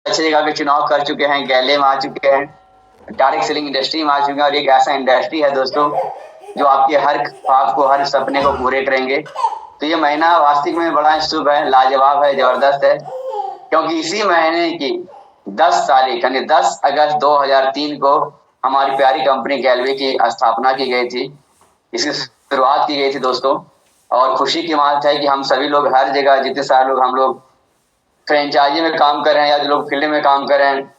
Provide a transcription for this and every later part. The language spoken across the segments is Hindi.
अच्छी जगह के चुनाव कर चुके हैं, गैले में आ चुके हैं, डायरेक्ट सेलिंग इंडस्ट्री में आ चुके हैं और एक ऐसा इंडस्ट्री है दोस्तों जो आपके हर ख्वाब को, हर सपने को पूरे करेंगे। तो ये महीना वास्तविक में बड़ा शुभ है, लाजवाब है, जबरदस्त है, क्योंकि इसी महीने की 10 तारीख यानी 10 अगस्त 2003 को हमारी प्यारी कंपनी गैलवे की स्थापना की गई थी। इसकी शुरुआत की गई थी दोस्तों, और खुशी की बात है कि हम सभी लोग हर जगह, जितने सारे लोग, हम लोग फ्रेंचाइजी में काम कर रहे हैं या जो लोग फील्ड में काम कर रहे हैं,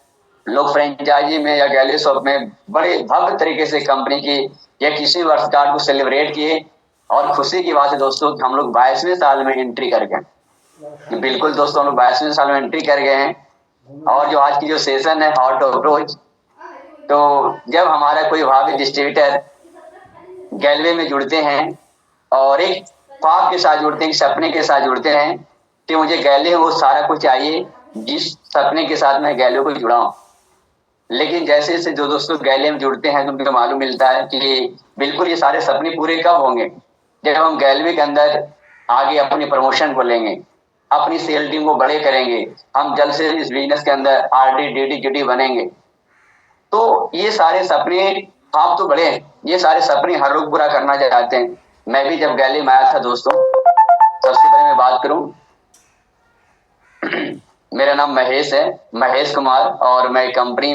लोग फ्रेंचाइजी में या गैलरी शॉप में बड़े भव्य तरीके से कंपनी की या किसी वर्षगांठ को सेलिब्रेट किए। और खुशी की बात है दोस्तों कि हम लोग 22वें साल में एंट्री कर गए। बिल्कुल दोस्तों, हम लोग 22वें साल में एंट्री कर गए हैं। और जो आज की जो सेशन है हॉट अप्रोच, तो जब हमारा कोई भावी डिस्ट्रीब्यूटर गैलवे में जुड़ते हैं और एक ख्वाब के साथ जुड़ते हैं, सपने के साथ जुड़ते हैं कि मुझे गैलवे में वो सारा कुछ चाहिए जिस सपने के साथ मैं गैलवे को जुड़ा हूं। लेकिन जैसे जैसे जो दोस्तों गैलवे में जुड़ते हैं तो उनको मालूम मिलता है कि बिल्कुल ये सारे सपने पूरे कब होंगे, जब हम गैलवे के अंदर आगे अपने प्रमोशन को लेंगे, अपनी सेल टीम को बड़े करेंगे, हम जल्द से इस बिजनेस के अंदर आरडी डीडी जीडी बनेंगे। तो ये सारे सपने आप तो बड़े हैं, ये सारे सपने हर लोग पूरा करना चाहते हैं। मैं भी जब गैलवे में आया था दोस्तों, सबसे पहले मैं बात करूं, मेरा नाम महेश है, महेश कुमार, और मैं कंपनी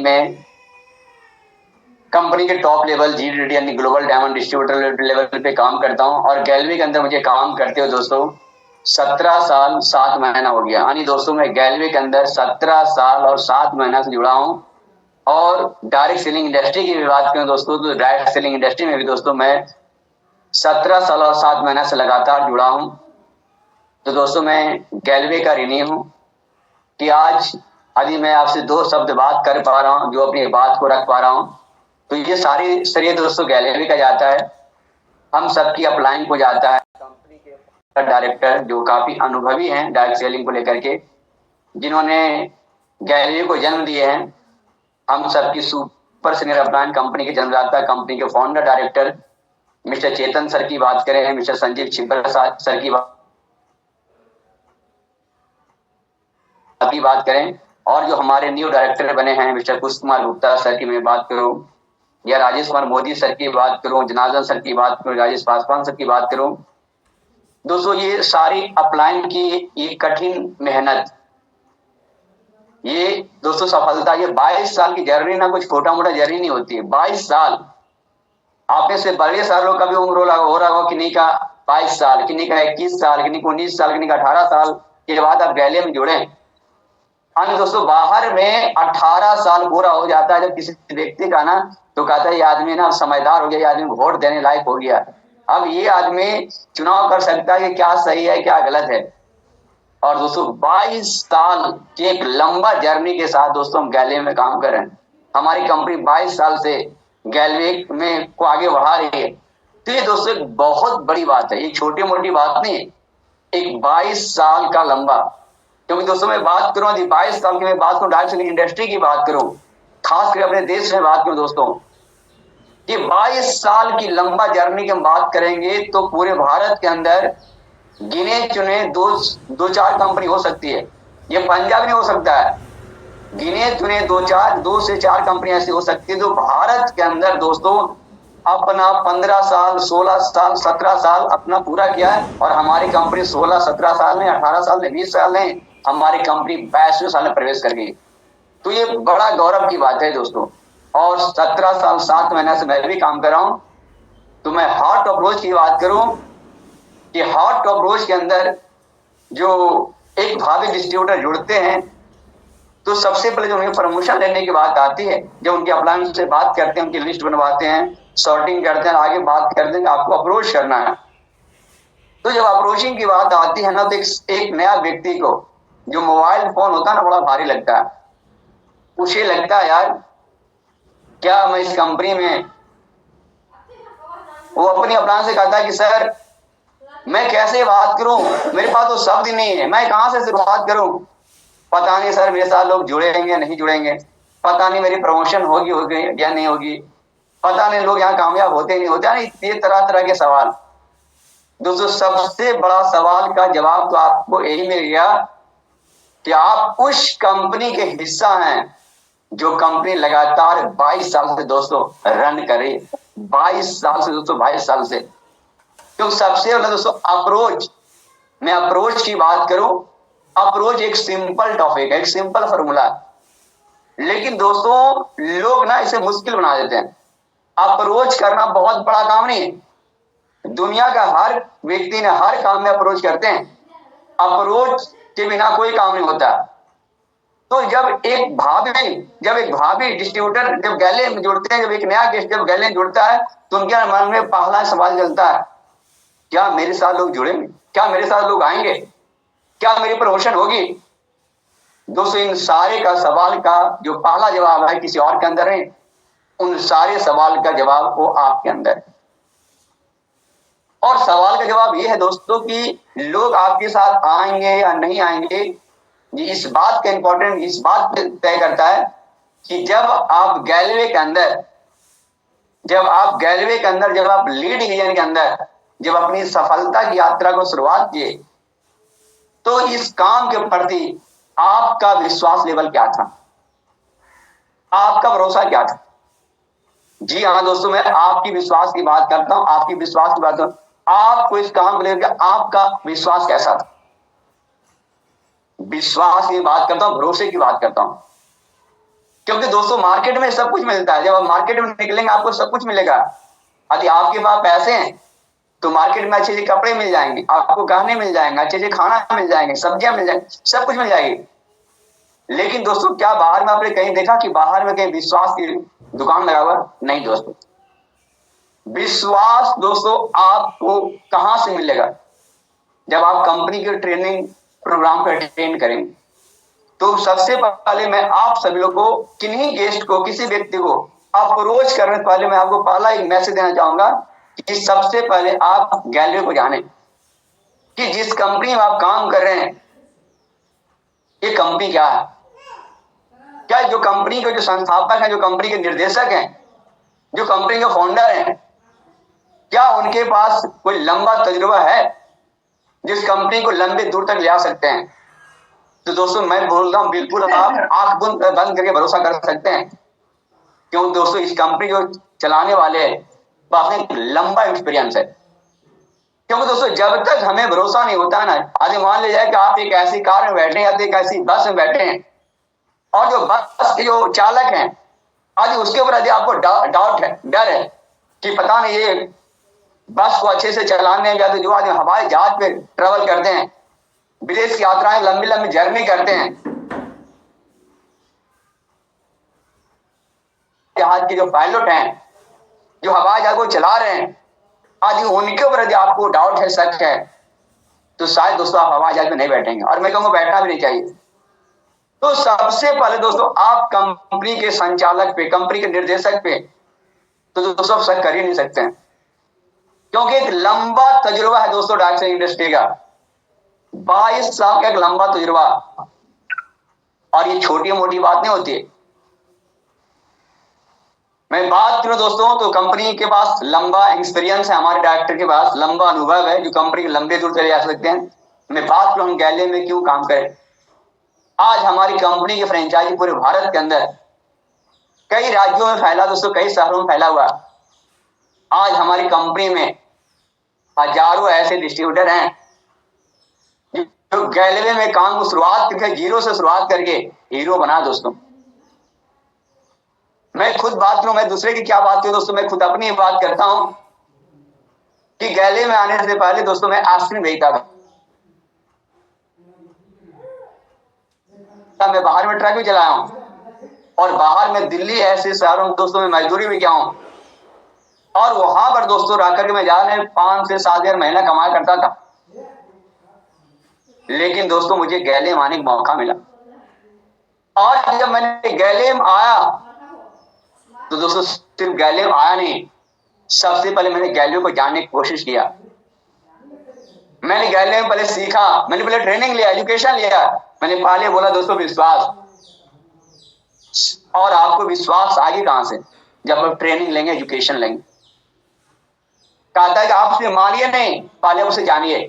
के टॉप लेवल जीडीडी यानी ग्लोबल डायमंड डिस्ट्रीब्यूटर लेवल पे काम करता हूं। और गैलवे के अंदर मुझे काम करते हुए दोस्तों 17 साल 7 महीना हो गया। यानी दोस्तों मैं गैलवे के अंदर 17 साल और 7 महीना से जुड़ा हूं। और डायरेक्ट सेलिंग इंडस्ट्री की भी बात करें दोस्तों, तो डायरेक्ट सेलिंग इंडस्ट्री में भी दोस्तों मैं 17 साल और 7 महीना से लगातार जुड़ा हूं। तो दोस्तों मैं गैलवे का ऋणी हूं कि आज यदि मैं आपसे 2 शब्द बात कर पा रहा हूं, जो अपनी बात को रख पा रहा हूं, तो ये सारी श्रेय दोस्तों गैलवे का जाता है, हम सबकी अपलाइन को जाता है। कंपनी के डायरेक्टर जो काफी अनुभवी हैं डायरेक्ट सेलिंग को लेकर के, जिन्होंने गैलवे को जन्म दिए हैं, हम सबकी सुपर सीनियर अपलाइन कंपनी के जन्मदाता, कंपनी के फाउंडर डायरेक्टर मिस्टर चेतन सर की बात करें, मिस्टर संजीव छिब्बर सर की बात करें, और जो हमारे न्यू डायरेक्टर बने हैं मिस्टर कुश कुमार गुप्ता सर की मैं बात करूं, या राजेश कुमार मोदी सर की बात करूं, जनार्दन सर की बात करूं, राजेश पासवान सर की बात करूं, दोस्तों ये सारी अपलाइन की ये कठिन मेहनत, ये दोस्तों सफलता, ये 22 साल की जर्नी ना कुछ छोटा मोटा जर्नी नहीं होती है। 22 साल, आप में से बड़े सालों का भी उम्र हो रहा होगा, किन्हीं का 22 साल, किन्हीं का 21 साल, किन्हीं को 19 साल, किन्हीं का 18 साल के बाद आप गैलवे में जुड़े। हाँ दोस्तों, बाहर में 18 साल पूरा हो जाता है जब किसी व्यक्ति का ना, तो कहता है ये आदमी ना समझदार हो गया, ये आदमी वोट देने लायक हो गया, अब ये आदमी चुनाव कर सकता है कि क्या सही है क्या गलत है। और दोस्तों 22 साल की एक लंबा जर्नी के साथ दोस्तों हम गैलवे में काम कर रहे हैं। हमारी कंपनी 22 साल से गैलवे में को आगे बढ़ा रही है। तो ये दोस्तों एक बहुत बड़ी बात है, ये छोटी मोटी बात नहीं है, एक 22 साल का लंबा। क्योंकि दोस्तों मैं बात करूं, 22 साल की मैं बात करूं, डायरेक्ट सेलिंग इंडस्ट्री की बात करूं, खासकर अपने देश में बात करूं दोस्तों, कि 22 साल की लंबा जर्नी की हम बात करेंगे तो पूरे भारत के अंदर गिने चुने दो चार कंपनी हो सकती है, ये पंजाब नहीं हो सकता है, गिने चुने दो से चार कंपनी ऐसी हो सकती है जो भारत के अंदर दोस्तों अपना 15 साल 16 साल 17 साल अपना पूरा किया है। और हमारी कंपनी 16 17 साल में, 18 साल में, 20 साल में, हमारी कंपनी 22वें साल में प्रवेश कर गई। तो ये बड़ा गौरव की बात है दोस्तों। और 17 साल 7 महीने से मैं भी काम कर रहा हूं। तो मैं हॉट अप्रोच की बात करूं कि हॉट अप्रोच के अंदर जो एक भावी डिस्ट्रीब्यूटर जुड़ते हैं, तो सबसे पहले जो उन्हें प्रमोशन लेने की बात आती है, जब उनके अपलाइन से बात करते हैं, उनकी लिस्ट बनवाते हैं, सॉर्टिंग करते हैं, आगे बात करते हैं आपको अप्रोच करना है। तो जब अप्रोचिंग की बात आती है ना, तो एक नया व्यक्ति को जो मोबाइल फोन होता है ना, बड़ा भारी लगता है, उसे लगता है यार क्या मैं इस कंपनी में, वो अपनी अपलाइन से कहता है कि सर मैं कैसे बात करूं, मेरे पास तो शब्द ही नहीं है, मैं कहां से शुरुआत करूं, पता नहीं सर मेरे साथ लोग जुड़ेंगे नहीं जुड़ेंगे, पता नहीं मेरी प्रमोशन होगी या नहीं होगी, पता नहीं लोग यहाँ कामयाब होते नहीं होते, नहीं, ये तरह तरह के सवाल। दोस्तों सबसे बड़ा सवाल का जवाब तो आपको यही मिल गया कि आप उस कंपनी के हिस्सा हैं जो कंपनी लगातार 22 साल से दोस्तों रन करे। 22 साल से दोस्तों, 22 साल से। तो सबसे पहले दोस्तों अप्रोच, मैं अप्रोच की बात करूं, अप्रोच एक सिंपल टॉपिक है, एक सिंपल फॉर्मूला, लेकिन दोस्तों लोग ना इसे मुश्किल बना देते हैं। अप्रोच करना बहुत बड़ा काम नहीं है। दुनिया का हर व्यक्ति ने हर काम में अप्रोच करते हैं। अप्रोच के बिना कोई काम नहीं होता। तो जब एक भाभी डिस्ट्रीब्यूटर जब गले में जुड़ते हैं, जब एक नया गेस्ट जब गले में जुड़ता है, तो उनके मन में पहला सवाल चलता है, क्या मेरे साथ लोग जुड़ेंगे, क्या मेरे साथ लोग आएंगे, क्या मेरी प्रमोशन होगी। दोस्तों इन सारे का सवाल का जो पहला जवाब है किसी और के अंदर है, उन सारे सवाल का जवाब वो आपके अंदर है। और सवाल का जवाब ये है दोस्तों कि लोग आपके साथ आएंगे या नहीं आएंगे, ये इस बात का इंपॉर्टेंट, इस बात पे तय करता है कि जब आप गैलवे के अंदर, जब आप लीड रीजन के अंदर जब अपनी सफलता की यात्रा को शुरुआत किए, तो इस काम के प्रति आपका विश्वास लेवल क्या था, आपका भरोसा क्या था। जी हाँ दोस्तों, मैं आपकी विश्वास की बात करता हूं, आपकी विश्वास की बात करता हूं। आपको इस काम को लेकर आपका विश्वास कैसा था। विश्वास की बात करता हूं, भरोसे की बात करता हूं, क्योंकि दोस्तों मार्केट में सब कुछ मिलता है। जब आप मार्केट में निकलेंगे आपको सब कुछ मिलेगा। यदि आपके पास पैसे हैं तो मार्केट में अच्छे कपड़े मिल जाएंगे, आपको गहने मिल जाएंगे, अच्छे खाना मिल जाएंगे, सब्जियां मिल जाएंगी, सब कुछ मिल जाएगी। लेकिन दोस्तों क्या बाहर में आपने कहीं देखा कि बाहर में कहीं विश्वास की दुकान लगा हुआ? नहीं दोस्तों। विश्वास दोस्तों आपको कहां से मिलेगा? जब आप कंपनी के ट्रेनिंग प्रोग्राम पर अटेंड करेंगे, तो सबसे पहले मैं आप सभी लोग को, किन्हीं गेस्ट को, किसी व्यक्ति को अप्रोच करने से पहले मैं आपको पहला एक मैसेज देना चाहूंगा कि सबसे पहले आप गैलरी को जाने कि जिस कंपनी में आप काम कर रहे हैं, ये कंपनी क्या है। क्या जो कंपनी के जो संस्थापक हैं, जो कंपनी के निर्देशक हैं, जो कंपनी के फाउंडर हैं, क्या उनके पास कोई लंबा तजुर्बा है जिस कंपनी को लंबे दूर तक ले आ सकते हैं। तो दोस्तों मैं बोल रहा हूं, बिल्कुल आप आंख बंद करके भरोसा कर सकते हैं, क्यों दोस्तों इस कंपनी को चलाने वाले पास एक लंबा एक्सपीरियंस है। क्योंकि दोस्तों जब तक हमें भरोसा नहीं होता ना, आज मान लीजिए कि आप एक ऐसी कार में बैठे हैं, एक ऐसी बस में बैठे हैं, और जो बस के जो चालक हैं, आज उसके ऊपर यदि आपको डाउट है, डर है कि पता नहीं ये बस को अच्छे से चलाने या तो जो आज हवाई जहाज पे ट्रेवल करते हैं, विदेश की यात्राएं, लंबी लंबी जर्नी करते हैं, जहाज के जो पायलट हैं, जो हवाई जहाज को चला रहे हैं, आज उनके ऊपर यदि आपको डाउट है, शक है, तो शायद दोस्तों आप हवाई जहाज में नहीं बैठेंगे, और मैं कहूँगा बैठना भी नहीं चाहिए। तो सबसे पहले दोस्तों आप कंपनी के संचालक पे, कंपनी के निर्देशक पे तो दोस्तों शक कर ही नहीं सकते हैं, क्योंकि एक लंबा तजुर्बा है दोस्तों डॉक्टर इंडस्ट्री का। 22 साल का एक लंबा तजुर्बा, और ये छोटी मोटी बात नहीं होती। मैं बात करूं दोस्तों तो कंपनी के पास लंबा एक्सपीरियंस है, हमारे डायरेक्टर के पास लंबा अनुभव है, जो कंपनी के लंबे दूर चले जा सकते हैं। मैं बात करूं हम गैले में क्यों काम करें। आज हमारी कंपनी की फ्रेंचाइजी पूरे भारत के अंदर कई राज्यों में फैला दोस्तों, कई शहरों में फैला हुआ। आज हमारी कंपनी में हजारों ऐसे डिस्ट्रीब्यूटर हैं जो गैलवे में काम को शुरुआत करके, जीरो से शुरुआत करके हीरो बना दोस्तों। मैं खुद बात करूं, मैं दूसरे की क्या बात करूं दोस्तों, मैं खुद अपनी बात करता हूं कि गैले में आने से पहले दोस्तों मैं आइसक्रीम बेचता था। मैं बाहर में ट्रक भी चलाया हूं, और बाहर में दिल्ली ऐसे शहरों में दोस्तों मैं मजदूरी भी किया हूं, और वहां पर दोस्तों रह करके मैं जाने 5 से 7 हजार महीना कमाया करता था। लेकिन दोस्तों मुझे गैले में आने का मौका मिला, और जब मैंने गैले में आया तो दोस्तों सिर्फ गैले में आया नहीं, सबसे पहले मैंने गैले को जानने की कोशिश किया। मैंने गैले में पहले सीखा, मैंने पहले ट्रेनिंग लिया, एजुकेशन लिया। मैंने पहले बोला दोस्तों विश्वास, और आपको विश्वास आगे कहां से, जब आप ट्रेनिंग लेंगे, एजुकेशन लेंगे। कहता है कि आप उसे मानिए नहीं, पहले उसे जानिए।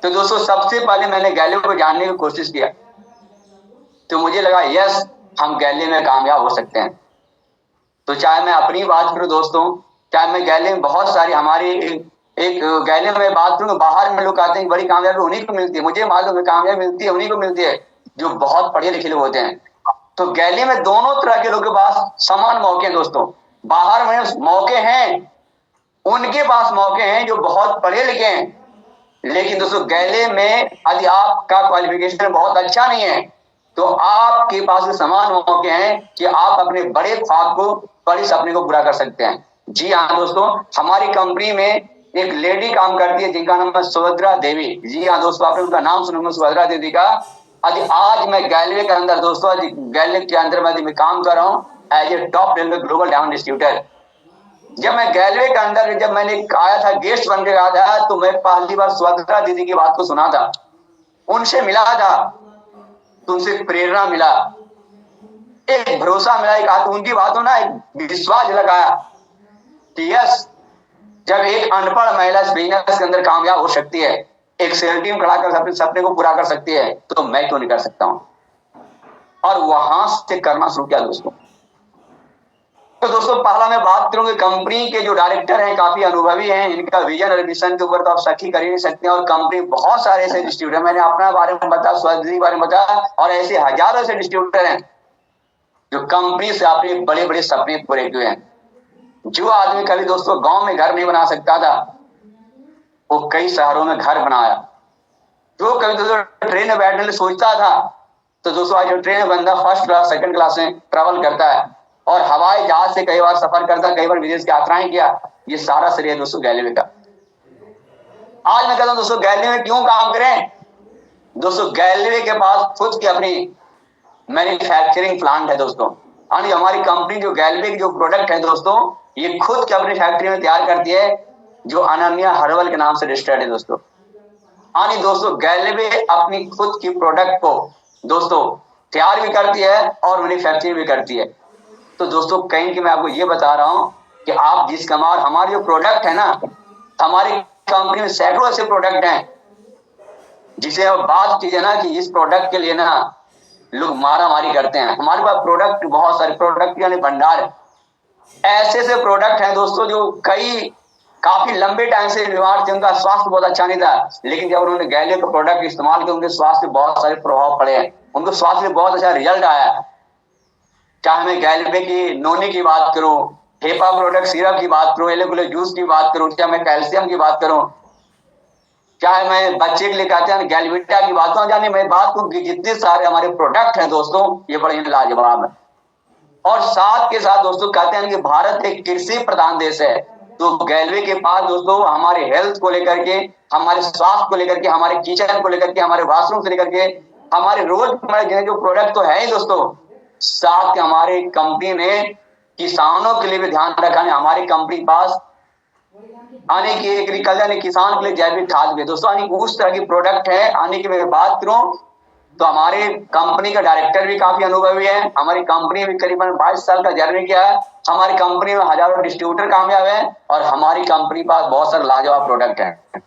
तो दोस्तों सबसे पहले मैंने गैले को जानने की कोशिश किया, तो मुझे लगा यस, हम गैली में कामयाब हो सकते हैं। तो चाहे मैं अपनी बात करूं दोस्तों, चाहे मैं गैली में बहुत सारी हमारी एक गैली में बात करूं, बाहर में लोग आते हैं बड़ी कामयाबी उन्हीं को मिलती है, मुझे मालूम है कामयाबी मिलती है उन्हीं को मिलती है जो बहुत पढ़े लिखे लोग होते हैं। तो गैली में दोनों तरह के लोगों के पास समान मौके हैं दोस्तों। बाहर में मौके हैं, उनके पास मौके हैं जो बहुत पढ़े लिखे हैं, लेकिन दोस्तों गैले में यदि आपका क्वालिफिकेशन बहुत अच्छा नहीं है तो आपके पास समान मौके हैं कि आप अपने बड़े ख्वाब को, बड़े सपने को पूरा कर सकते हैं। जी हाँ दोस्तों, हमारी कंपनी में एक लेडी काम करती है जिनका नाम है सुभद्रा देवी। जी हाँ दोस्तों, आपने उनका नाम सुना सुभद्रा देवी का। आज मैं गैलवे के अंदर दोस्तों, गैलवे के अंदर मैं काम कर रहा हूँ as a top railway global diamond distributor. जब मैं गैलवे के अंदर जब मैंने आया था, गेस्ट बन के आया था, तो मैं पहली बार सुभद्रा दीदी की बात को सुना था, उनसे मिला था, तो उनसे प्रेरणा मिला, एक भरोसा मिला, एक उनकी बातों ना एक विश्वास लगाया कि यस, जब एक अनपढ़ महिला बिजनेस के अंदर कामयाब हो सकती है, एक सेल टीम खड़ा कर अपने सपने को पूरा कर सकती है, तो मैं क्यों नहीं कर सकता हूं। और वहां से करना शुरू किया दोस्तों। तो दोस्तों पहला मैं बात करूंगी कंपनी के जो डायरेक्टर हैं, काफी अनुभवी हैं, इनका विजन और मिशन के ऊपर तो आप सखी कर ही नहीं सकते हैं। और कंपनी बहुत सारे ऐसे डिस्ट्रीब्यूटर, मैंने अपना बारे में बताया, स्वास्थ्य बारे में बताया, और ऐसे हजारों से डिस्ट्रीब्यूटर हैं जो कंपनी से अपने बड़े बड़े सपने पूरे किए हैं। जो आदमी कभी दोस्तों गांव में घर नहीं बना सकता था, वो कई शहरों में घर बनाया। जो कभी दोस्तों ट्रेन में बैठने के सोचता था, तो दोस्तों आज जो ट्रेन में बंदा फर्स्ट क्लास सेकंड क्लास में ट्रेवल करता है, और हवाई जहाज से कई बार सफर करता, कई बार विदेश की यात्राएं किया। ये सारा श्रेय दोस्तों गैलवे का। आज मैं कहता हूं दोस्तों गैलवे में क्यों काम करें। दोस्तों गैलवे के पास खुद की अपनी मैन्युफैक्चरिंग प्लांट है दोस्तों। यानी हमारी कंपनी जो गैलवे की जो प्रोडक्ट है दोस्तों, ये खुद की अपनी फैक्ट्री में तैयार करती है, जो अनन्या हर्बल के नाम से रजिस्टर्ड है दोस्तों। यानी दोस्तों गैलवे अपनी खुद की प्रोडक्ट को दोस्तों तैयार भी करती है और मैन्युफैक्चरिंग भी करती है। तो दोस्तों कहीं कि मैं आपको ये बता रहा हूं कि आप जिस कमाल हमारे जो प्रोडक्ट है ना, हमारी कंपनी में सैकड़ों ऐसे प्रोडक्ट हैं जिसे अब बात कीजिए ना कि इस प्रोडक्ट के लिए ना लोग मारा मारी करते हैं। हमारे पास प्रोडक्ट बहुत सारे प्रोडक्ट यानी भंडार ऐसे ऐसे प्रोडक्ट हैं दोस्तों जो कई काफी लंबे टाइम से बीमार थे, उनका स्वास्थ्य बहुत अच्छा नहीं था, लेकिन जब उन्होंने गैले का प्रोडक्ट इस्तेमाल किया, उनके स्वास्थ्य पे बहुत सारे प्रभाव पड़े हैं, उनको स्वास्थ्य में बहुत अच्छा रिजल्ट आया। चाहे मैं गैलवे की नोनी की बात करूं, हेपा प्रोडक्ट सिरप की बात करूं, एलोकुले जूस की बात करूं, चाहे मैं कैल्शियम की बात करूं, चाहे मैं बच्चे के लिए कहते हैं गैलविटा की बात करूं, यानी मैं बात करूं कि जितने सारे हमारे प्रोडक्ट हैं दोस्तों, ये बड़े लाजवाब है। और साथ के साथ दोस्तों कहते हैं कि भारत एक कृषि प्रधान देश है, तो गैलवे के पास दोस्तों हमारे हेल्थ को लेकर के, हमारे स्वास्थ्य को लेकर के, हमारे किचन को लेकर के, हमारे वॉशरूम से लेकर के, हमारे रोजमर्रा जो प्रोडक्ट तो है ही दोस्तों, साथ हमारे कंपनी ने किसानों के लिए भी ध्यान रखा है। हमारी कंपनी पास आने की एग्रीकल्चर किसान के लिए जैविक खाद भी दोस्तों, यानी उस तरह की प्रोडक्ट है। आने की मैं बात करूं तो हमारे कंपनी का डायरेक्टर भी काफी अनुभवी है। हमारी कंपनी भी करीबन 22 साल का जर्नी किया है। हमारी कंपनी में हजारों डिस्ट्रीब्यूटर कामयाब है, और हमारी कंपनी पास बहुत सारे लाजवाब प्रोडक्ट हैं।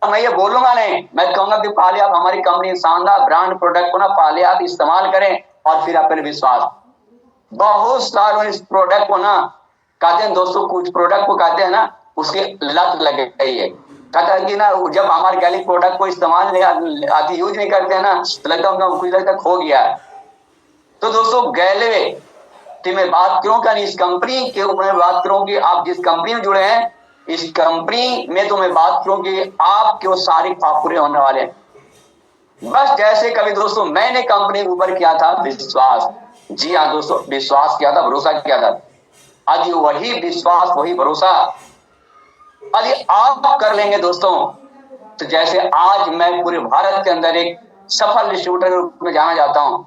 मैं ये बोलूंगा नहीं, मैं कहूंगा कि पहले आप हमारी कंपनी शानदार ब्रांड प्रोडक्ट को ना पहले आप इस्तेमाल करें, और फिर अपने विश्वास। बहुत सारे इस प्रोडक्ट को ना कहते हैं दोस्तों, कुछ प्रोडक्ट को कहते हैं ना उसकी लत लग गई है। कहता है कि ना जब हमारे गैली प्रोडक्ट को इस्तेमाल नहीं आती, यूज नहीं करते हैं ना, तो लगता है कुछ लगता खो गया है। तो दोस्तों गैलवे की मैं बात करूं कि इस कंपनी के ऊपर मैं बात करूं कि आप जिस कंपनी में जुड़े हैं, इस कंपनी में तो मैं बात करूं कि आपके वो सारे ख्वाब पूरे होने वाले हैं। बस जैसे कभी दोस्तों मैंने कंपनी के ऊपर किया था विश्वास, जी हाँ दोस्तों विश्वास किया था, भरोसा किया था। आज वही विश्वास वही भरोसा यदि आप कर लेंगे दोस्तों, तो जैसे आज मैं पूरे भारत के अंदर एक सफल डिस्ट्रीब्यूटर के रूप में जाना जाता हूं,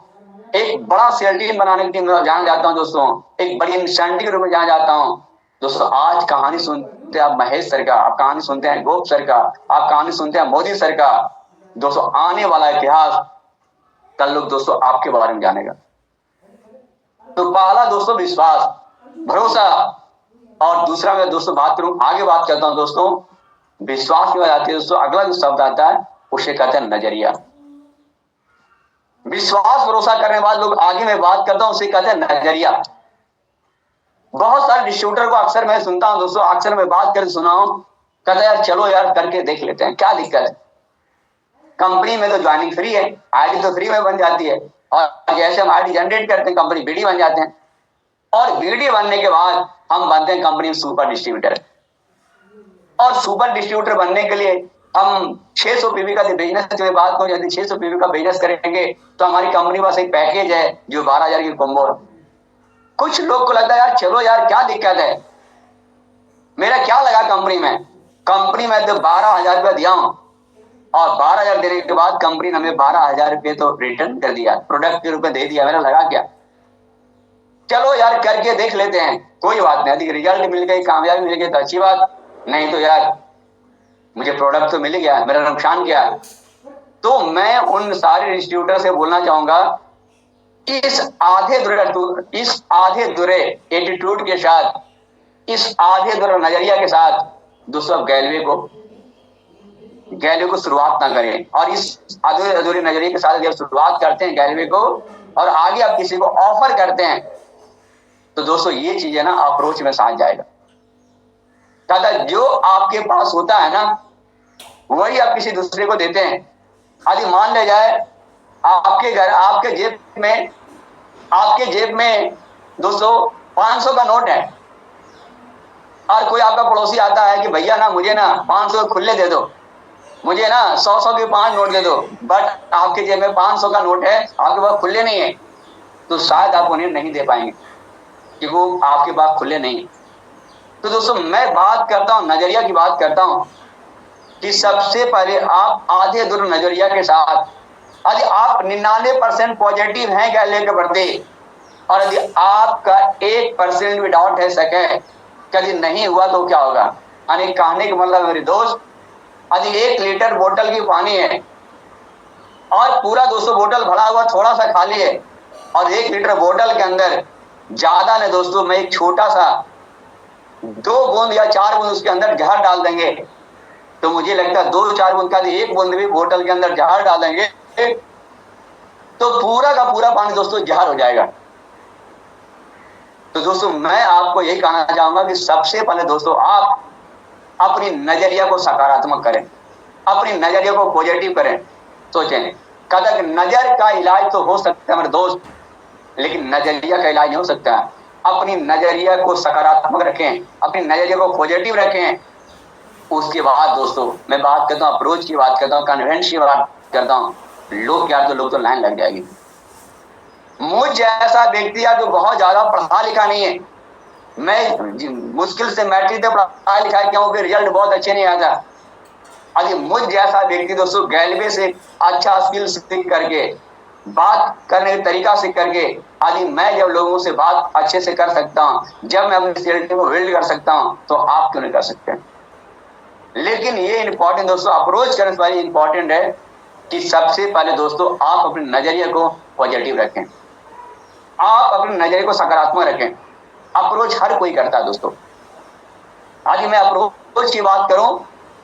एक बड़ा सेल टीम बनाने की टीम जाना जाता हूं दोस्तों, एक बड़ी इंडस्ट्री के रूप में जाना जाता हूं दोस्तों। आज कहानी सुनते हैं आप महेश सर का, आप कहानी सुनते हैं गोप सर का, आप कहानी सुनते हैं मोदी सर का। दोस्तों आने वाला इतिहास कल लोग दोस्तों आपके बारे में जानेगा। तो पहला दोस्तों विश्वास भरोसा, और दूसरा मैं दोस्तों बात करूं, आगे बात करता हूं दोस्तों, विश्वास की बात आती है दोस्तों, अगला जो शब्द आता है उसे कहते हैं नजरिया। विश्वास भरोसा करने वाले लोग, आगे मैं बात करता हूं, उसे कहते हैं नजरिया। बहुत सारे डिस्ट्रीब्यूटर को अक्सर मैं सुनता हूं दोस्तों, अक्सर मैं बात करके सुना हूं, कहता है यार चलो यार करके देख लेते हैं, क्या दिक्कत है, कंपनी में तो ज्वाइनिंग फ्री है, आईडी तो फ्री में बन जाती है, और जैसे हम आईडी जनरेट करते हैं कंपनी बीडी बन जाते हैं, और बीडी बनने के बाद हम बनते हैं कंपनी सुपर डिस्ट्रीब्यूटर। और सुपर डिस्ट्रीब्यूटर बनने के लिए हम 600 पीवी का बिजनेस में बात करो, यदि 600 पीवी का बिजनेस करेंगे तो हमारी कंपनी पास एक पैकेज है जो 12,000 की कॉम्बो। कुछ लोग को लगता है यार चलो यार क्या दिक्कत है, मेरा क्या लगा कंपनी में तो 12,000 रुपया दिया हूं, और 12,000 देने के बाद कंपनी ने हमें 12,000 रुपये तो रिटर्न कर दिया, प्रोडक्ट के रूप में दे दिया, मेरा लगा क्या, चलो यार करके देख लेते हैं, कोई बात नहीं, यदि रिजल्ट मिल गई, कामयाबी मिल गई तो अच्छी बात, नहीं तो यार मुझे प्रोडक्ट तो मिल गया, मेरा नुकसान क्या है। तो मैं उन सारे डिस्ट्रीब्यूटर से बोलना चाहूंगा, इस आधे दुरे एटीट्यूड के साथ, इस आधे दुरे नजरिया के साथ दोस्तों गैलवे को शुरुआत ना करें, और इस आधे अधूरे नजरिए के साथ जब शुरुआत करते हैं गैलवे को, और आगे आप किसी को ऑफर करते हैं, तो दोस्तों ये चीजें ना अप्रोच में साथ जाएगा। दादा जो आपके पास होता है ना वही आप किसी दूसरे को देते हैं। यदि मान ले जाए आपके घर, आपके जेब में दोस्तों 500 का नोट है, और कोई आपका पड़ोसी आता है कि भैया ना मुझे ना 500 खुले दे दो, मुझे ना 100 के 5 नोट दे दो, बट आपके जेब में 500 का नोट है, आपके पास खुले नहीं है, तो शायद आप उन्हें नहीं दे पाएंगे कि वो आपके पास खुले नहीं है। तो दोस्तों मैं बात करता हूं, नजरिया की बात करता हूं, कि सबसे पहले आप आधे दूर नजरिया के साथ, यदि आप 99% पॉजिटिव हैं गैलवे के प्रति, और यदि आपका 1% भी डाउट है सके कभी नहीं हुआ तो क्या होगा। यानी कहने का मतलब मेरे दोस्त, यदि 1 लीटर बोतल की पानी है और पूरा 200 बोतल भरा हुआ थोड़ा सा खाली है, और 1 लीटर बोतल के अंदर ज्यादा नहीं दोस्तों, मैं एक छोटा सा 2 बूंद या 4 बूंद उसके अंदर जहर डाल देंगे, तो मुझे लगता है 2-4 बूंद का 1 बूंद भी बोतल के अंदर जहर डाल देंगे तो पूरा का पूरा पानी दोस्तों जहर हो जाएगा। तो दोस्तों मैं आपको यही कहना चाहूंगा कि सबसे पहले दोस्तों आप अपनी नजरिया को सकारात्मक करें, अपनी नजरिया को पॉजिटिव करें, सोचें कदर नजर का इलाज तो हो सकता है मेरे दोस्त, लेकिन नजरिया का इलाज नहीं हो सकता। अपनी नजरिया को सकारात्मक रखें, अपनी नजरिया को पॉजिटिव रखें। उसके बाद दोस्तों मैं बात करता हूँ अप्रोच की, बात करता हूँ कन्वेंस की, बात करता हूँ लोग तो लाइन लग जाएगी। मुझ जैसा व्यक्ति या जो बहुत ज्यादा पढ़ा लिखा नहीं है, मैं मुश्किल से मैट्रिक तक पढ़ा लिखा है, क्योंकि रिजल्ट बहुत अच्छे नहीं आता। अभी मुझ जैसा व्यक्ति दोस्तों गैलवे से अच्छा स्किल सीख करके, बात करने का तरीका सीख करके, आदि मैं जब लोगों से बात अच्छे से कर सकता हूँ, जब मैं अपनी स्किल को बिल्ड कर सकता हूँ, तो आप क्यों नहीं कर सकते। लेकिन ये इंपॉर्टेंट दोस्तों, अप्रोच करने से पहले इंपॉर्टेंट है कि सबसे पहले दोस्तों आप अपने नजरिए को पॉजिटिव रखें, आप अपने नजरिए को सकारात्मक रखें। अप्रोच हर कोई करता है दोस्तों। आज मैं अप्रोच की बात करूं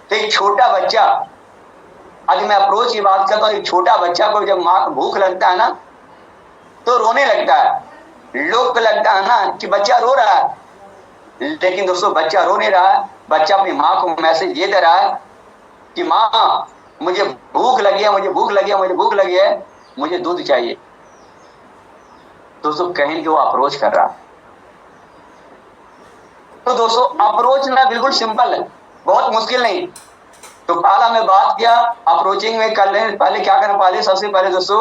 तो एक छोटा बच्चा, आज मैं अप्रोच की बात करता हूं, एक छोटा बच्चा को जब मां को भूख लगता है ना तो रोने लगता है। लोग को लगता है ना कि बच्चा रो रहा है, लेकिन दोस्तों बच्चा रो नहीं रहा है, बच्चा अपनी माँ को मैसेज ये दे रहा है कि माँ मुझे भूख लगी है, मुझे भूख लगी है, मुझे भूख लगी है, मुझे दूध चाहिए। दोस्तों कहीं कि वो अप्रोच कर रहा है। तो दोस्तों अप्रोच ना बिल्कुल सिंपल है, बहुत मुश्किल नहीं। तो पहला मैं बात किया अप्रोचिंग में कर लें, पहले क्या करना, पहले सबसे पहले दोस्तों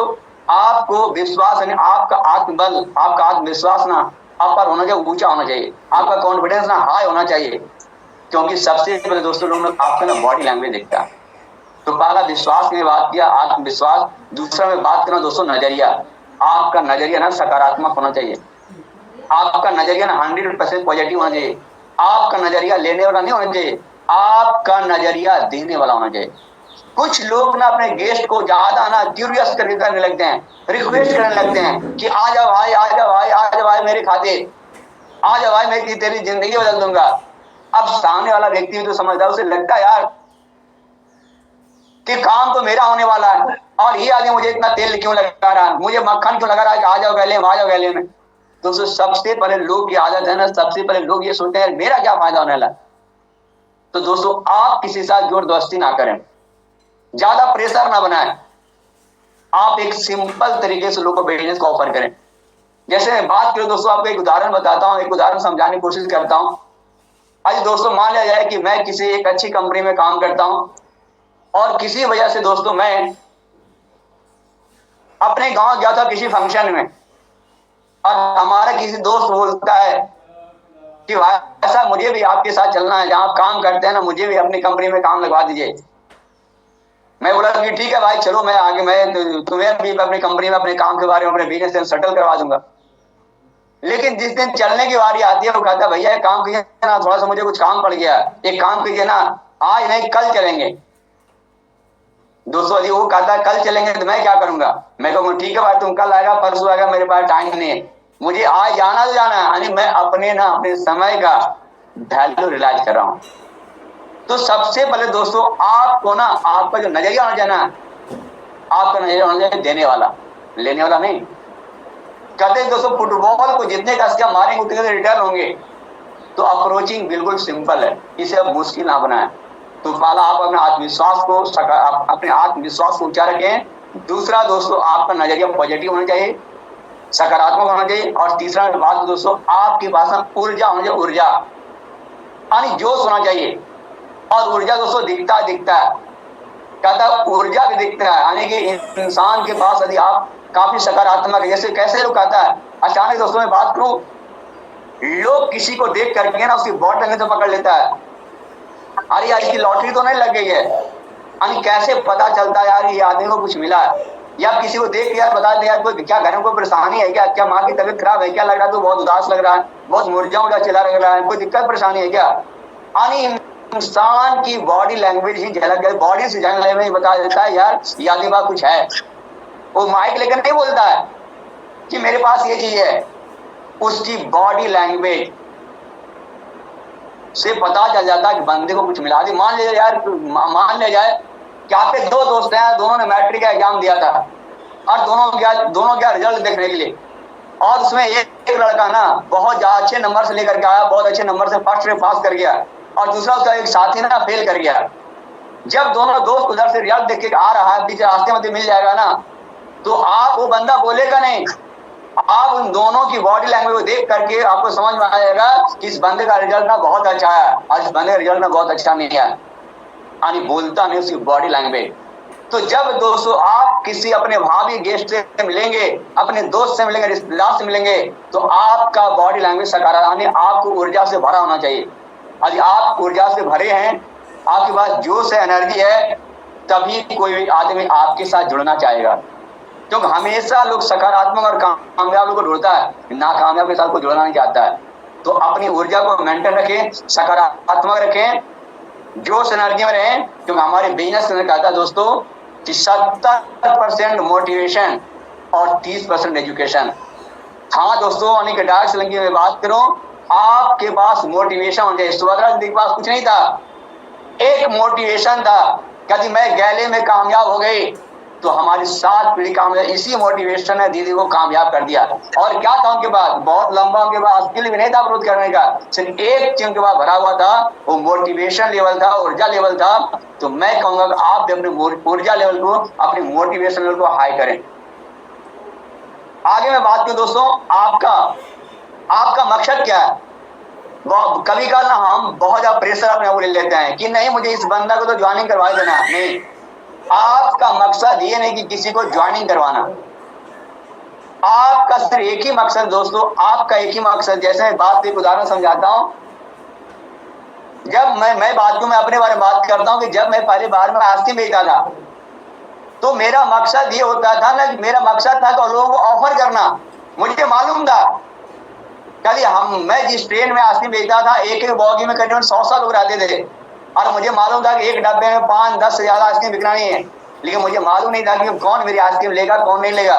आपको विश्वास, यानी आपका आत्मबल, आपका आत्मविश्वास ना अपर होना चाहिए, ऊंचा होना चाहिए, आपका कॉन्फिडेंस ना हाई होना चाहिए, क्योंकि सबसे पहले दोस्तों लोग आपका ना बॉडी लैंग्वेज देखता है। तो पहला विश्वास की बात किया, आत्मविश्वास। दूसरा मैं बात करना दोस्तों नजरिया, आपका नजरिया ना सकारात्मक होना चाहिए, आपका नजरिया ना 100% पॉजिटिव होना चाहिए, आपका नजरिया लेने वाला नहीं होना चाहिए, आपका नजरिया देने वाला होना चाहिए। कुछ लोग ना अपने गेस्ट को ज्यादा ना क्यूरियस करने लगते हैं, रिक्वेस्ट करने लगते हैं कि आ जा भाई, आ जा भाई, आ जा भाई मेरे खातिर, आ जा भाई मैं तेरी जिंदगी बदल दूंगा। अब सामने वाला व्यक्ति तो समझदार, उसे लगता है यार कि काम तो मेरा होने वाला है और ये आदमी मुझे इतना तेल क्यों लगा रहा है, मुझे मक्खन क्यों लगा रहा है कि आ जाओ गले में, आ जाओ गले में। दोस्तों सबसे पहले लोग की आदत है ना, सबसे पहले लोग ये सोचते हैं मेरा क्या फायदा होने वाला। तो दोस्तों आप किसी के साथ जोर दोस्ती ना करें, ज्यादा प्रेशर ना बनाएं, आप एक सिंपल तरीके से लोगों को बिजनेस को ऑफर करें। जैसे बात करूं दोस्तों, आपको एक उदाहरण बताता हूं, एक उदाहरण समझाने की कोशिश करता हूं। आज दोस्तों मान लिया जाए कि मैं किसी एक अच्छी कंपनी में काम करता हूं और किसी वजह से दोस्तों मैं अपने गांव गया था किसी फंक्शन में और हमारा किसी दोस्त बोलता है कि भाई ऐसा मुझे भी आपके साथ चलना है, जहां आप काम करते हैं ना मुझे भी अपनी कंपनी में काम लगवा दीजिए। मैं बोला कि ठीक है भाई चलो, मैं आगे मैं तुम्हें भी अपनी कंपनी में अपने काम के बारे में अपने बिजनेस से सेटल करवा दूंगा। लेकिन जिस दिन चलने की बारी आती है वो कहता है भैया एक काम कीजिए ना, थोड़ा सा मुझे कुछ काम पड़ गया, एक काम कीजिए ना, आज नहीं कल चलेंगे। दोस्तों यदि वो कहता है कल चलेंगे तो मैं क्या करूंगा, मैं कहूंगा ठीक है भाई तुम कल आएगा परसों आएगा, मेरे पास टाइम नहीं है, मुझे आज जाना तो जाना है। यानी मैं अपने समय का वैल्यू रियलाइज कर रहा हूं। तो सबसे पहले दोस्तों आपको ना आपका जो नजरिया होना चाहिए ना, आपका नजरिया होना चाहिए देने वाला, लेने वाला नहीं। कहते हैं दोस्तों फुटबॉल को जितने कस के मारेंगे उतने रिटर्न होंगे। तो अप्रोचिंग बिल्कुल सिंपल है, इसे अब मुश्किल ना बनाएं। तो पहला आप अपने आत्मविश्वास को अपने आत्मविश्वास को ऊंचा रखें। दूसरा दोस्तों आपका नजरिया पॉजिटिव होना चाहिए, सकारात्मक होना चाहिए। और तीसरा बात दोस्तों आपके पास ऊर्जा होना चाहिए, ऊर्जा यानी जोश होना चाहिए। और ऊर्जा दोस्तों दिखता है कहता ऊर्जा भी दिखता है, यानी कि इंसान के पास यदि आप काफी सकारात्मक है, जैसे कैसे लोग कहता है अचानक दोस्तों मैं बात करूं, लोग किसी को देख करके ना उसकी बॉडी लैंग्वेज से पकड़ लेता है, अरे यार इसकी लॉटरी तो नहीं लग गई है। यानी कैसे पता चलता है यार ये आदमी को कुछ मिला है, या किसी को देख यार बता दे यार कोई क्या घर में कोई परेशानी है क्या, क्या माँ की तबीयत खराब है क्या, लग रहा है तो बहुत उदास लग रहा है, बहुत मुरझा चला लग रहा है, कोई दिक्कत परेशानी है क्या। यानी इंसान की बॉडी लैंग्वेज ही झलक गई, बॉडी से झलक में बता देता है यार ये आदमी पास कुछ है। वो माइक लेकर नहीं बोलता है कि मेरे पास ये चीज है, उसकी बॉडी लैंग्वेज से पता चल जाता है कि बंदे को कुछ मिला। मान लिया जाए कि आपके दो दोस्त हैं, दोनों ने मैट्रिक का एग्जाम दिया था और दोनों क्या रिजल्ट देखने के लिए, और उसमें एक लड़का ना बहुत अच्छे नंबर से लेकर के आया, बहुत अच्छे नंबर से फर्स्ट में पास कर गया, और दूसरा उसका एक साथी ना फेल कर गया। जब दोनों दोस्त उधर से रिजल्ट देख के आ रहा है, पीछे रास्ते में मिल जाएगा ना, तो आप वो बंदा बोलेगा नहीं, आप उन दोनों की बॉडी लैंग्वेज को देख करके आपको समझ में आएगा कि इस बंदे का रिजल्ट ना बहुत अच्छा है और इस बंदे का रिजल्ट ना बहुत अच्छा नहीं है, यानी बोलता नहीं उसकी बॉडी लैंग्वेज। तो जब दोस्तों आप किसी अपने भावी गेस्ट से मिलेंगे, अपने दोस्त से मिलेंगे, रिश्तेदार से मिलेंगे, तो आपका बॉडी लैंग्वेज सकारात्मक, यानी आपको ऊर्जा से भरा होना चाहिए। यदि आप ऊर्जा से भरे हैं, आपके पास जोश है, एनर्जी है, तभी कोई भी आदमी आपके साथ जुड़ना चाहेगा। क्योंकि हमेशा लोग सकारात्मक और कामयाब को ढूंढता है, नाकामयाब के साथ को जुड़ना नहीं चाहता है। तो अपनी ऊर्जा को मेंटेन रखें, सकारात्मक रखें, जोश एनर्जी में रहें। क्योंकि हमारे बिजनेस में कहता है दोस्तों कि 70% मोटिवेशन और 30% एजुकेशन। हाँ दोस्तों, यानी कि डायरेक्ट सेलिंग की मैं बात करूं, आपके पास मोटिवेशन होना चाहिए। सुभद्रा जी के पास कुछ नहीं था, एक मोटिवेशन था, यदि मैं गैले में कामयाब हो गई तो हमारी 7 पीढ़ी कामयाब। इसी मोटिवेशन ने दीदी को कामयाब कर दिया। और क्या था उनके पास, बहुत लंबा उनके पास स्किल भी नहीं था अप्रोच करने का, सिर्फ एक चीज उनके पास भरा हुआ था, वो मोटिवेशन लेवल था, ऊर्जा लेवल था। तो मैं कहूंगा कि आप भी अपने ऊर्जा लेवल को, अपने मोटिवेशन लेवल को हाई करें। आगे मैं बात करूं दोस्तों, आपका मकसद क्या है। कभी कल ना हम बहुत ज्यादा प्रेशर अपने ऊपर ले लेते हैं कि नहीं मुझे इस बंदा को तो ज्वाइनिंग करवा देना। नहीं, आपका मकसद ये नहीं कि किसी को ज्वाइनिंग करवाना, आपका सिर्फ एक ही मकसद दोस्तों, आपका एक ही मकसद। जैसे मैं बात एक उदाहरण समझाता हूं, जब मैं बात को मैं अपने बारे में बात करता हूं कि जब मैं पहली बार में आस्तीन बेचता था, तो मेरा मकसद ये होता था ना, मेरा मकसद था तो लोगों को ऑफर करना। मुझे मालूम था कभी मैं जिस ट्रेन में आइसक्रीम बेचता था, एक बॉगी में करीबन 100 लोग रहते थे, और मुझे मालूम था कि एक डब्बे में 5-10 से ज्यादा आइसक्रीम बिकना नहीं है। लेकिन मुझे मालूम नहीं था कि कौन मेरी आइसक्रीम लेगा कौन नहीं लेगा।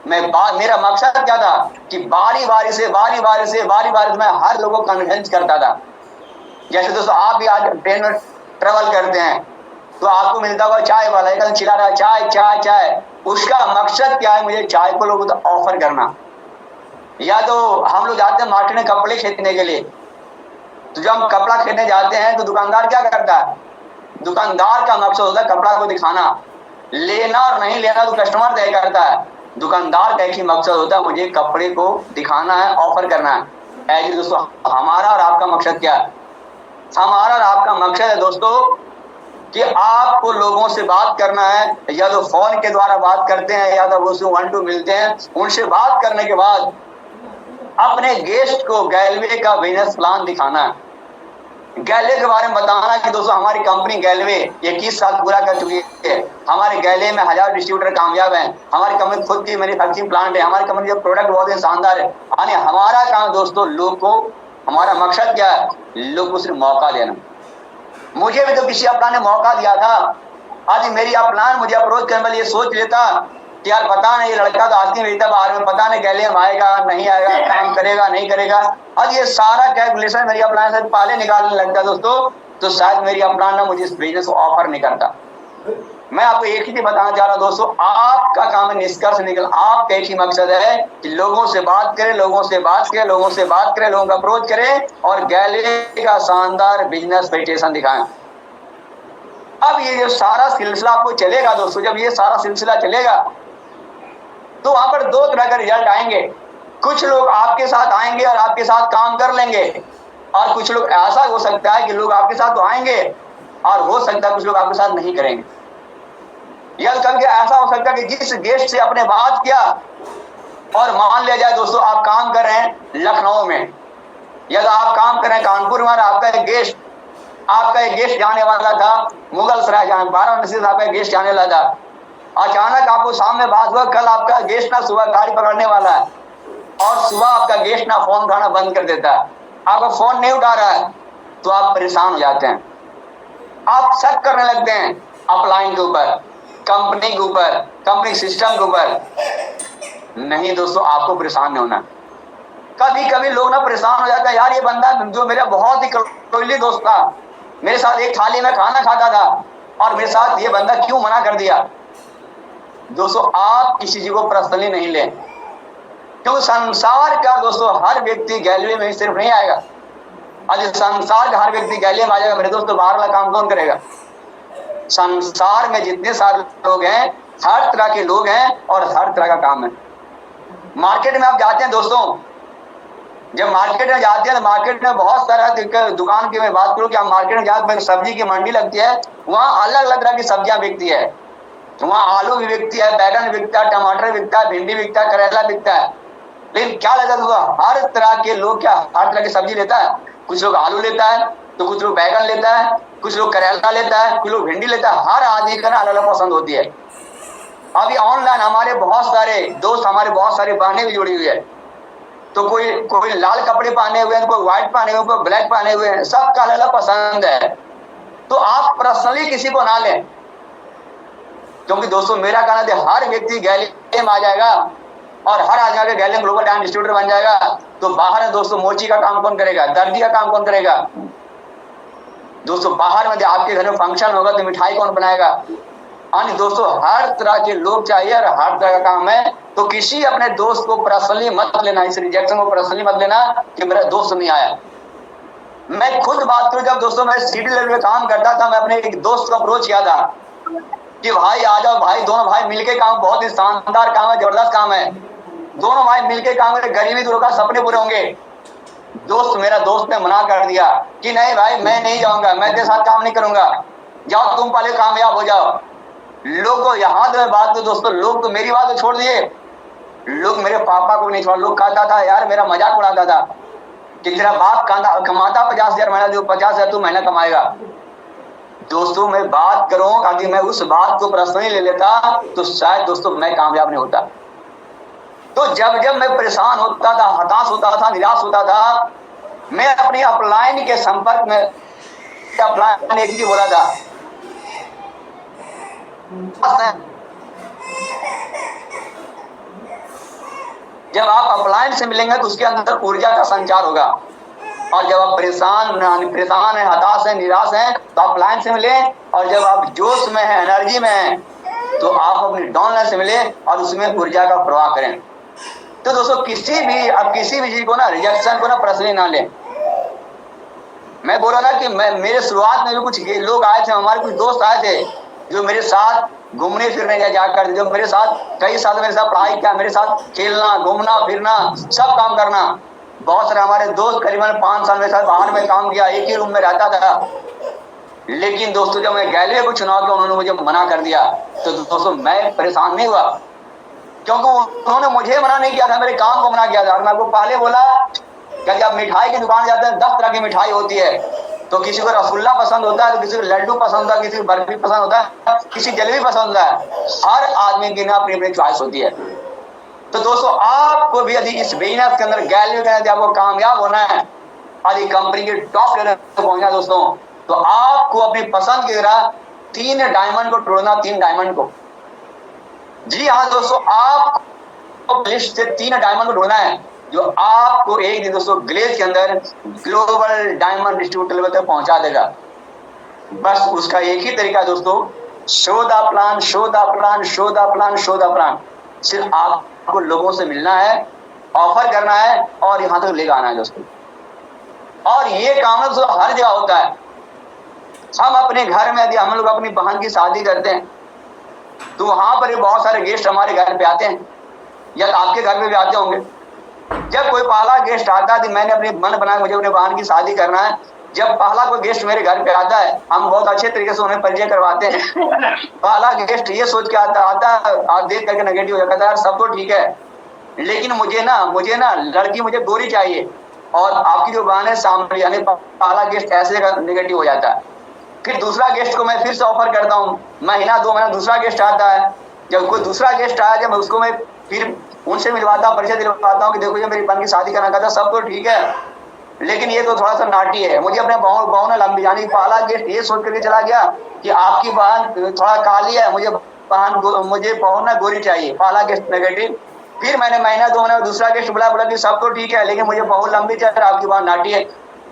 मेरा मकसद क्या था कि बारी बारी से मैं हर लोगों को कन्विंस करता था। जैसे दोस्तों आप भी आज ट्रेन में ट्रेवल करते हैं, तो आपको मिलता हुआ चाय वाला एक चिल्ला रहा है चाय चाय चाय, उसका मकसद क्या है? मुझे चाय को लोगों को ऑफर करना। या तो हम लोग जाते हैं मार्केट में कपड़े खरीदने के लिए, तो जब हम कपड़ा खरीदने जाते हैं तो दुकानदार क्या करता है? दुकानदार का मकसद होता है कपड़ा को दिखाना, लेना और नहीं लेना तो कस्टमर तय करता है। दुकानदार का एक ही मकसद होता है, मुझे कपड़े को दिखाना है, ऑफर करना है। ऐसे दोस्तों हमारा और आपका मकसद क्या है? हमारा और आपका मकसद है दोस्तों कि आपको लोगों से बात करना है, या तो फोन के द्वारा बात करते हैं या तो वो 1-2 मिलते हैं, उनसे बात करने के बाद अपने गेस्ट को गैलवे का बिजनेस प्लान दिखाना है, गैलवे के बारे में बताना कि दोस्तों हमारी कंपनी गैलवे 21 साल पूरा कर चुकी है, हमारे गैलवे में 1000 डिस्ट्रीब्यूटर कामयाब हैं, हमारी कंपनी खुद की मैन्युफैक्चरिंग प्लांट है, हमारी कंपनी जो प्रोडक्ट बहुत ही शानदार है। यानी हमारा काम दोस्तों लोग को, हमारा मकसद क्या है? लोग को सिर्फ मौका देना। मुझे भी तो किसी अपना ने मौका दिया था, आज मेरी अपलान मुझे अप्रोच करने वाली ये सोच लेता कि यार पता नहीं लड़का तो आज नहीं बाहर में, पता नहीं गैले में आएगा नहीं आएगा, काम करेगा नहीं करेगा, आज ये सारा कैलकुलेशन मेरी अपलान से पहले निकालने लगता दोस्तों, तो शायद मेरी अपलान ना मुझे इस बिजनेस को ऑफर नहीं करता। मैं आपको एक ही चीज बताना चाह रहा हूं दोस्तों, आपका काम है निष्कर्ष निकल, आपका एक ही मकसद है कि लोगों से बात करें, लोगों से बात करें, लोगों से बात करें, लोगों का अप्रोच करें और गैलरी का शानदार बिजनेस प्रेजेंटेशन दिखाएं। अब ये जो सारा सिलसिला आपको चलेगा दोस्तों, जब ये सारा सिलसिला चलेगा तो वहां पर 2 तरह का रिजल्ट आएंगे। कुछ लोग आपके साथ आएंगे और आपके साथ काम कर लेंगे, और कुछ लोग ऐसा हो सकता है कि लोग आपके साथ तो आएंगे और हो सकता है कुछ लोग आपके साथ नहीं करेंगे। या कभी ऐसा हो सकता है कि जिस गेस्ट से आपने बात किया, और मान लिया जाए दोस्तों आप काम कर रहे हैं लखनऊ में, या तो आप काम कर रहे हैं कानपुर में, आपका एक गेस्ट जाने वाला था मुगल सराय, वाराणसी से आपका गेस्ट जाने वाला था। अचानक आपको सामने बात हुआ कल आपका गेस्ट ना सुबह गाड़ी पकड़ने वाला है, और सुबह आपका गेस्ट ना फोन उठाना बंद कर देता है, आपका फोन नहीं उठा रहा है, तो आप परेशान हो जाते हैं, आप शक करने लगते हैं अपलाइन के ऊपर, कंपनी के ऊपर, कंपनी सिस्टम के ऊपर। नहीं दोस्तों, आपको परेशान नहीं होना। कभी कभी लोग ना परेशान हो जाते हैं, यार ये बंदा जो मेरा बहुत ही करीबी दोस्त था, मेरे साथ एक थाली में खाना खाता था, और मेरे साथ ये बंदा क्यों मना कर दिया। दोस्तों आप किसी चीज को पर्सनली नहीं लें, क्योंकि संसार का दोस्तों हर व्यक्ति गैलरी में सिर्फ नहीं आएगा। आज संसार का हर व्यक्ति गैलरी में आ जाएगा मेरे दोस्तों, बाहर वाला काम कौन करेगा? संसार में जितने सारे लोग हैं, हर तरह के लोग हैं और हर तरह का काम है। मार्केट में आप जाते हैं दोस्तों, जब मार्केट में जाते हैं तो मार्केट में बहुत सारा दुकान की मैं बात करूं कि आप मार्केट में जाकर सब्जी की मंडी लगती है, वहां अलग अलग तरह की सब्जियां बिकती है, वहां आलू भी बिकती है, बैगन बिकता है, टमाटर बिकता है, भिंडी बिकता है, करेला बिकता है। लेकिन क्या लगता है, हर तरह के लोग क्या हर तरह की सब्जी लेता है? कुछ लोग आलू लेता है, तो कुछ लोग बैगन लेता है, कुछ लोग करेला लेता है, कुछ लोग भिंडी लेता है। हर आदमी का ना अलग अलग पसंद होती है। अभी ऑनलाइन हमारे बहुत सारे दोस्त, हमारे बहुत सारी बहनें भी जुड़ी हुई है, तो कोई लाल कपड़े पहने हुए हैं, कोई व्हाइट पहने हुए, कोई ब्लैक पहने हुए हैं, सबका अलग अलग पसंद है। तो आप पर्सनली किसी को ना लें, क्योंकि दोस्तों मेरा कहना है हर व्यक्ति गैलरी में आ जाएगा और हर आदमी आगे गैलरी में ग्लोबल डायमंड डिस्ट्रीब्यूटर बन जाएगा, तो बाहर है दोस्तों मोची का काम कौन करेगा? दर्जी का काम कौन करेगा? दोस्तों बाहर में आपके घर में फंक्शन होगा तो मिठाई कौन बनाएगा? यानी दोस्तों हर तरह के लोग चाहिए और हर तरह का काम है। तो किसी अपने दोस्त को पर्सनली मत लेना, इस रिजेक्शन को पर्सनली मत लेना कि मेरा दोस्त नहीं आया। मैं खुद बात करूं, जब दोस्तों मैं सिटी लेवल पे काम करता था, मैं अपने एक दोस्त को अप्रोच किया था कि भाई आ जाओ भाई, दोनों भाई मिलके काम, बहुत ही शानदार काम है, जबरदस्त काम है, दोनों भाई मिलके काम करें, गरीबी दूर होगा, सपने पूरे होंगे। मेरा दोस्त ने मना कर दिया कि नहीं भाई मैं नहीं जाऊंगा, मैं तेरे साथ काम नहीं करूंगा, जाओ तुम पहले कामयाब हो जाओ। लोग यहाँ तो बात तो दोस्तों, लोग तो मेरी बात तो छोड़ दिए, लोग मेरे पापा को नहीं छोड़ा, लोग कहता था यार, मेरा मजाक उड़ाता था कि तेरा बाप कमाता 50,000 महीना, 50,000 तू महीना कमाएगा। दोस्तों मैं बात करूं, अगर मैं उस बात को पर्सनली ले लेता तो शायद दोस्तों मैं कामयाब नहीं होता। तो जब जब मैं परेशान होता था, हताश होता था, निराश होता था, मैं अपनी अपलाइन के संपर्क में, अपलाइन एक ही बोला था, जब आप अपलाइन से मिलेंगे तो उसके अंदर ऊर्जा का संचार होगा, और जब आप परेशान है, हताश है, निराश है, तो आप लाइन से मिले। और जब आप जोश में है, एनर्जी में है, तो आप अपनी डाउन लाइन से मिले और उसमें ऊर्जा का प्रवाह करें। तो दोस्तों किसी भी चीज को ना, रिजेक्शन को ना पर्सनली ना लें। मैं बोला ना कि मेरे शुरुआत में भी कुछ लोग आए थे, हमारे कुछ दोस्त आए थे जो मेरे साथ घूमने फिरने जाकर, जो मेरे साथ कई साल मेरे साथ पढ़ाई किया, मेरे साथ खेलना, घूमना फिरना, सब काम करना। बहुत सारे हमारे दोस्त करीबन 5 साल मेरे साथ बाहर में काम किया, एक ही रूम में रहता था। लेकिन दोस्तों जब मैं गैलवे को चुनाव किया, उन्होंने मुझे मना कर दिया। तो दोस्तों मैं परेशान नहीं हुआ, क्योंकि उन्होंने मुझे मना नहीं किया था, मेरे काम को मना किया था। मैं आपको पहले बोला कि जब मिठाई की दुकान जाते हैं 10 तरह की मिठाई होती है। तो किसी को रसगुल्ला पसंद होता है, तो किसी को लड्डू पसंद होता है, किसी को बर्फी पसंद होता है, किसी जलेबी पसंद है। हर आदमी की ना अपनी अपनी चॉइस होती है। तो दोस्तों आपको भी यदि इस बिजनेस के अंदर गैलवे के अंदर आपको कामयाब होना है, यदि कंपनी के टॉप लेवल पर पहुंचना दोस्तों, तो आपको अपनी पसंद की तरह 3 डायमंड को ढूंढना, 3 डायमंड को। जी हाँ दोस्तों, आपको लिस्ट से 3 डायमंड को ढूंढना है, जो आपको एक दिन दोस्तों ग्लेज के अंदर ग्लोबल डायमंड डिस्ट्रीब्यूटर लेवल तक पहुंचा देगा। बस उसका एक ही तरीका है दोस्तों, show the plan, show the plan, show the plan, show the plan. सिर्फ आपको लोगों से मिलना है, ऑफर करना है और यहां तक लेकर आना है दोस्तों। और ये काम दोस्तों हर जगह होता है। हम अपने घर में यदि हम लोग अपनी बहन की शादी करते हैं, तो वहां पर बहुत सारे गेस्ट हमारे घर पे आते हैं, या आपके घर में भी आते होंगे। जब कोई पहला गेस्ट आता है, मैंने अपने मन बनाया मुझे अपने बहन की शादी करना है, जब पहला कोई गेस्ट मेरे घर पे आता है, हम बहुत अच्छे तरीके से उन्हें परिचय करवाते हैं। पहला गेस्ट ये सोच के आता और देख करके नेगेटिव हो जाता है, सब तो ठीक है, लेकिन मुझे ना लड़की मुझे गोरी चाहिए। और आपकी जो बहन है सामने, यानी पहला गेस्ट ऐसे का नेगेटिव हो जाता है। फिर दूसरा गेस्ट को मैं फिर से ऑफर करता हूँ, महीना 2 महीना दूसरा गेस्ट आता है। जब कोई दूसरा गेस्ट आया, जब उसको मैं फिर उनसे मिलवाता हूँ, परिचय दिलवाता हूँ कि देखो ये मेरी बहन की शादी करना चाहता, सब तो ठीक है, लेकिन ये तो थोड़ा सा नाटी है, मुझे अपने बहू ने लंबी, यानी पहला गेस्ट ये सोच करके चला गया कि आपकी बहन थोड़ा काली है, मुझे बहू ना गोरी चाहिए, पहला गेस्ट नेगेटिव। फिर मैंने महीना 2 महीना दूसरा गेस्ट बोला कि सब तो ठीक है, लेकिन मुझे बहू लंबी चाहिए, आपकी बहन नाटी है।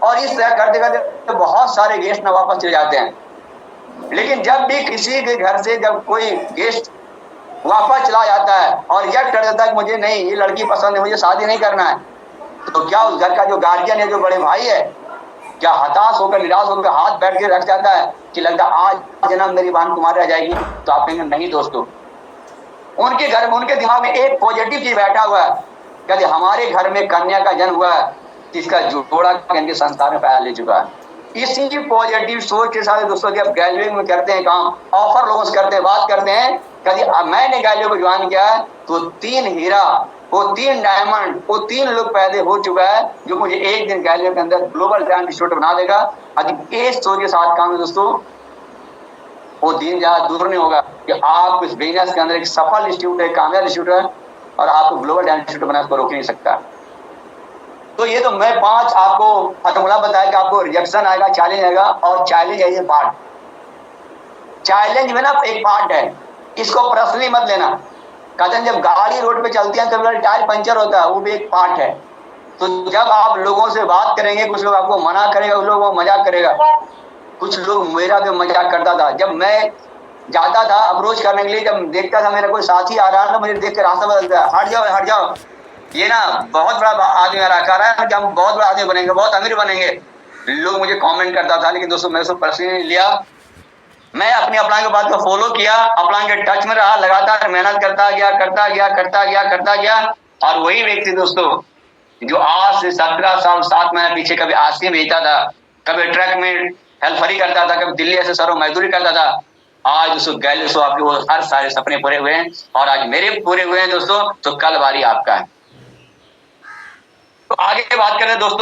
और इस तरह करते करते बहुत सारे गेस्ट ना वापस चले जाते हैं। लेकिन जब भी किसी के घर से जब कोई गेस्ट वापस चला जाता है और यह कर देता है कि मुझे नहीं, ये लड़की पसंद है, मुझे शादी नहीं करना है, तो क्या उस घर का जो गार्जियन है, जो बड़े भाई है, क्या हताश होकर, निराश होकर हाथ बैठ के रख जाता है कि लगता आज जन्म मेरी बहन कुमार रह जाएगी? तो आप कहेंगे नहीं दोस्तों, उनके घर में, उनके दिमाग में एक पॉजिटिव चीज बैठा हुआ है, यदि हमारे घर में कन्या का जन्म हुआ है, जिसका जोड़ा इनके संस्कार में पैदा ले चुका है। इसी पॉजिटिव सोच के साथ दोस्तों जब गैलरी में करते हैं काम, ऑफर लोगों से करते हैं, बात करते हैं, कभी मैंने गैलरी को ज्वाइन किया है तो 3 हीरा, वो 3 डायमंड, वो 3 लोग पैदा हो चुका है, जो मुझे एक दिन गैलरी के अंदर ग्लोबल डायमंड डिस्ट्रीब्यूटर बना देगा। यदि इस सोच के साथ काम है दोस्तों, वो दिन ज्यादा दूर नहीं होगा कि आप इस बिजनेस के अंदर एक सफल डिस्ट्रीब्यूटर, कामयाब डिस्ट्रीब्यूटर, और आपको ग्लोबल डायमंड डिस्ट्रीब्यूटर बनाने को रोक नहीं सकता। तो ये तो मैं 5 आपको फॉर्मूला बताया कि आपको रिजेक्शन आएगा, चैलेंज आएगा, और चैलेंज है ये पार्ट। चैलेंज में ना एक पार्ट है, इसको पर्सनली मत लेना। कहते हैं जब गाड़ी रोड पे चलती है कभी टायर पंचर होता है, वो भी एक पार्ट है। तो जब आप लोगों से बात करेंगे, कुछ लोग आपको मना करेगा, कुछ लोग वो मजाक करेगा। कुछ लोग मेरा भी मजाक करता था, जब मैं जाता था अप्रोच करने के लिए, जब देखता था मेरा कोई साथी आ रहा है, तो मुझे देख के रास्ता बदलता है, हट जाओ हट जाओ, ये ना बहुत बड़ा आदमी आ रहा है कि हम बहुत बड़ा आदमी बनेंगे, बहुत अमीर बनेंगे। लोग मुझे कमेंट करता था, लेकिन दोस्तों मैंने उसको पर्सनली लिया। मैं अपनी अपलाइन के बात को फॉलो किया, अपलाइन के टच में रहा, लगातार मेहनत करता गया। और वही व्यक्ति दोस्तों जो आज से 17 साल 7 महीने पीछे कभी आईसक्रीम बेचता था, कभी ट्रक में हेल्परी करता था, कभी दिल्ली ऐसे शहरों मजदूरी करता था, आज दोस्तों गैलरी सो आपके वो हर सारे सपने पूरे हुए हैं, और आज मेरे पूरे हुए हैं दोस्तों, तो कल बारी आपका है। तो आगे बात करें दोस्तों।